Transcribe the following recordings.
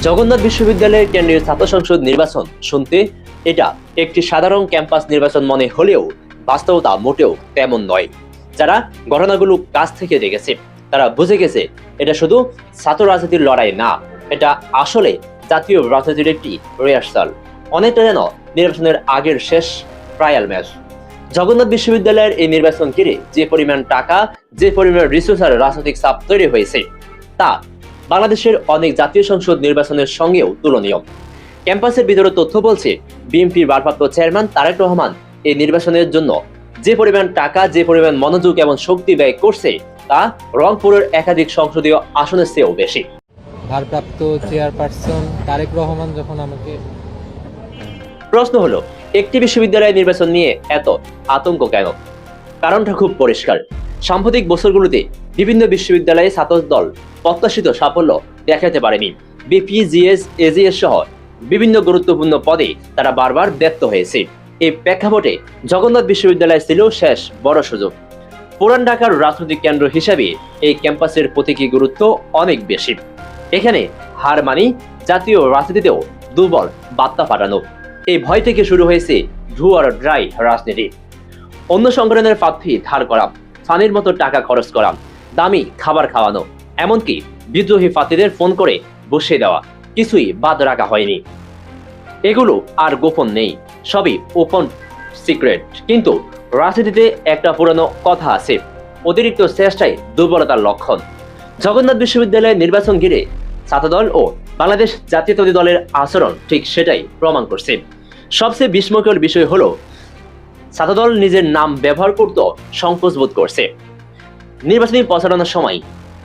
জগন্নাথ বিশ্ববিদ্যালয়ের কেন্দ্রীয় ছাত্র সংসদ নির্বাচন শুনতে এটা একটি সাধারণ ক্যাম্পাস নির্বাচন মনে হলেও বাস্তবতা মোটেও তেমন নয়। যারা ঘটনাগুলো কাছ থেকে দেখেছে তারা বুঝে গেছে এটা শুধু ছাত্র রাজনীতির লড়াই না, এটা আসলে জাতীয় রাজনীতির একটি রিহার্সাল। অনেকটা যেন নির্বাচনের আগের শেষ ট্রায়াল ম্যাচ। জগন্নাথ বিশ্ববিদ্যালয়ের এই নির্বাচন ঘিরে যে পরিমাণ টাকা, যে পরিমাণ রিসোর্স আর রাজনৈতিক চাপ তৈরি হয়েছে তা বাংলাদেশের অনেক জাতীয় সংসদ নির্বাচনের সঙ্গেও তুলনীয়। ক্যাম্পাসের ভিতরে তথ্য বলছে, বিএনপির ভারপ্রাপ্ত চেয়ারম্যান তারেক রহমান এই নির্বাচনের জন্য যে পরিমাণ টাকা, যে পরিমাণ মনোযোগ এবং শক্তি ব্যয় করছে তা রংপুরের একাধিক সংসদীয় আসনের চেয়েও বেশি। ভারপ্রাপ্ত চেয়ারপারসন তারেক রহমান যখন আমাকে প্রশ্ন হলো, একটি বিশ্ববিদ্যালয়ের নির্বাচন নিয়ে এত আতঙ্ক কেন? কারণটা খুব পরিষ্কার। সাম্প্রতিক বছরগুলোতে বিভিন্ন বিশ্ববিদ্যালয়ে ছাত্র দল প্রত্যাশিত সাফল্য দেখাতে পারেনি। বিপিজিএস, এজিএস সহ বিভিন্ন গুরুত্বপূর্ণ পদে তারা বারবার ব্যর্থ হয়েছে। এই প্রেক্ষাপটে জগন্নাথ বিশ্ববিদ্যালয় ছিল শেষ বড় সুযোগ। পুরান ঢাকার রাজনৈতিক কেন্দ্র হিসাবে এই ক্যাম্পাসের প্রতীকী গুরুত্ব অনেক বেশি। এখানে হার মানি জাতীয় রাজনীতিতেও দুর্বল বার্তা পাঠানো। এই ভয় থেকে শুরু হয়েছে ডু অর ডাই রাজনীতি। অন্য সংগঠনের প্রার্থী ধার করা, ফানির মতো টাকা খরচ করা, দামি খাবার খাওয়ানো, এমনকি বিদ্রোহী প্রার্থীদের ফোন করে বসিয়ে দেওয়া, কিছুই বাদ রাখা হয়নি। এগুলো আর গোপন নেই, সবই ওপেন সিক্রেট। কিন্তু রাজনীতিতে একটা পুরনো কথা আছে, অতিরিক্ত চেষ্টাই দুর্বলতার লক্ষণ। জগন্নাথ বিশ্ববিদ্যালয়ের নির্বাচন ঘিরে ছাত্রদল ও বাংলাদেশ জাতীয়তাবাদী দলের আচরণ ঠিক সেটাই প্রমাণ করছে। সবচেয়ে বিস্ময়কর বিষয় হলো, ছাত্রদল নিজের নাম ব্যবহার করতে সংকোচ বোধ করছে। নির্বাচনী প্রচারণার সময়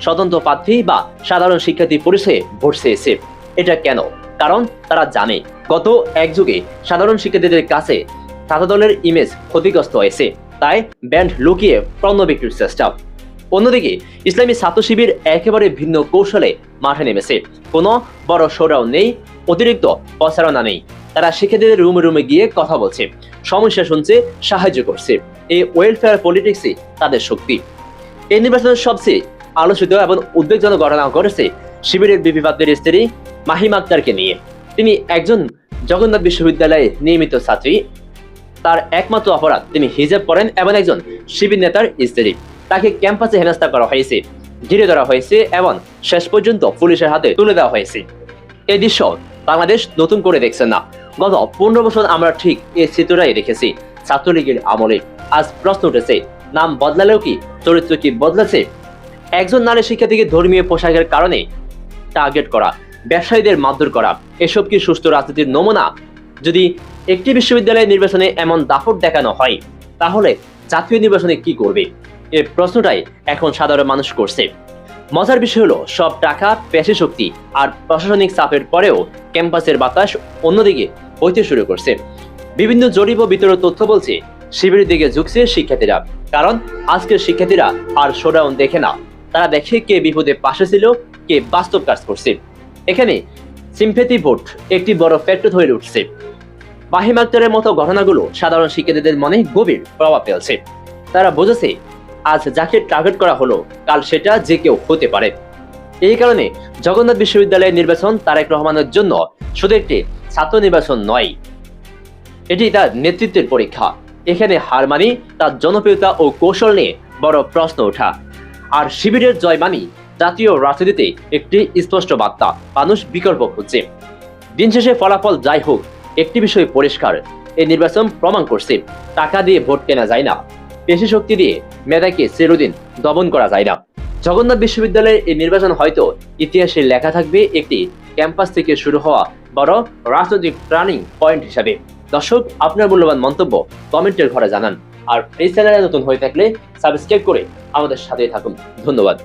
স্বতন্ত্র প্রার্থী বা সাধারণ শিক্ষার্থী পরিচয়ে ভোট চেয়েছে। এটা কেন? কারণ তারা জানে গত এক যুগে সাধারণ শিক্ষার্থীদের কাছে ছাত্রদলের ইমেজ ক্ষতিগ্রস্ত হয়েছে, তাই ব্যান্ড লুকিয়ে পণ্য বিক্রির চেষ্টা। অন্যদিকে ইসলামী ছাত্র শিবির একেবারে ভিন্ন কৌশলে মাঠে নেমেছে। কোনো বড় শোডাউন নেই, অতিরিক্ত প্রচারণা নেই। তারা শিক্ষার্থীদের রুমে রুমে গিয়ে কথা বলছে, সমস্যা শুনছে, সাহায্য করছে। এই ওয়েলফেয়ার পলিটিক্সই তাদের শক্তি। এই নির্বাচনের সবচেয়ে আলোচিত এবং উদ্বেগজনক ঘটনা ঘটেছে শিবিরের বিপি প্রার্থীর স্ত্রী মাহিম আক্তারকে নিয়ে। তিনি একজন জগন্নাথ বিশ্ববিদ্যালয়ে নিয়মিত ছাত্রী। তার একমাত্র অপরাধ তিনি হিজাব পরেন এবং একজন শিবির নেতার স্ত্রী। তাকে ক্যাম্পাসে হেনস্থা করা হয়েছে, ঘিরে ধরা হয়েছে এবং শেষ পর্যন্ত পুলিশের হাতে তুলে দেওয়া হয়েছে। এই দৃশ্য বাংলাদেশ নতুন করে দেখছে না। গত 15 বছর আমরা ঠিক এই চিত্রটাই দেখেছি ছাত্রলীগের আমলে। আজ প্রশ্ন উঠেছে, নাম বদলালেও কি চরিত্র কি বদলেছে? একজন নারী শিক্ষার্থীকে ধর্মীয় পোশাকের কারণে টার্গেট করা, ব্যবসায়ীদের মারধর করা, এসব কি সুস্থ রাজনীতির নমুনা? যদি একটি বিশ্ববিদ্যালয়ের নির্বাচনে এমন দাপট দেখানো হয়, তাহলে জাতীয় নির্বাচনে কি করবে? এই প্রশ্নটাই এখন সাধারণ মানুষ করছে। মজার বিষয় হলো, সব টাকা, পেশি শক্তি আর প্রশাসনিক চাপের পরেও ক্যাম্পাসের বাতাস অন্যদিকে বইতে শুরু করছে। বিভিন্ন জরিপ ও বিতরণ তথ্য বলছে শিবিরের দিকে ঝুঁকছে শিক্ষার্থীরা। কারণ আজকের শিক্ষার্থীরা আর শোডাউন দেখে না, তারা দেখে কে বিপদে পাশে ছিল, কে বাস্তব কাজ করছে। এখানে সিম্পেথি ভোট একটি বড় ফ্যাক্টর হয়ে উঠছে। মাহিম আক্তারের মতো ঘটনাগুলো সাধারণ শিক্ষার্থীদের মনে গভীর প্রভাব ফেলছে। তারা বুঝেছে আজ যাকে টার্গেট করা হলো, কাল সেটা যে কেউ হতে পারে। এই কারণে জগন্নাথ বিশ্ববিদ্যালয়ের নির্বাচন তারেক রহমানের জন্য শুধু একটি ছাত্র নির্বাচন নয়, এটি তার নেতৃত্বের পরীক্ষা। এখানে হার মানি তার জনপ্রিয়তা ও কৌশল নিয়ে বড় প্রশ্ন ওঠা। আর শিবিরের জয় মানি জাতীয় রাজনীতিতে একটি স্পষ্ট বার্তা, মানুষ বিকল্প খুঁজছে। দিন শেষে ফলাফল যাই হোক, একটি বিষয় পরিষ্কার, এই নির্বাচন প্রমাণ করছে টাকা দিয়ে ভোট কেনা যায় না, পেশি শক্তি দিয়ে মেধাকে চিরদিন দমন করা যায় না। জগন্নাথ বিশ্ববিদ্যালয়ের এই নির্বাচন হয়তো ইতিহাসে লেখা থাকবে একটি ক্যাম্পাস থেকে শুরু হওয়া বড় রাজনৈতিক টার্নিং পয়েন্ট হিসাবে। দর্শক, আপনার মূল্যবান মন্তব্য কমেন্টের ঘরে জানান। আর এই চ্যানেলে নতুন হয়ে থাকলে সাবস্ক্রাইব করে আমাদের সাথে থাকুন। ধন্যবাদ।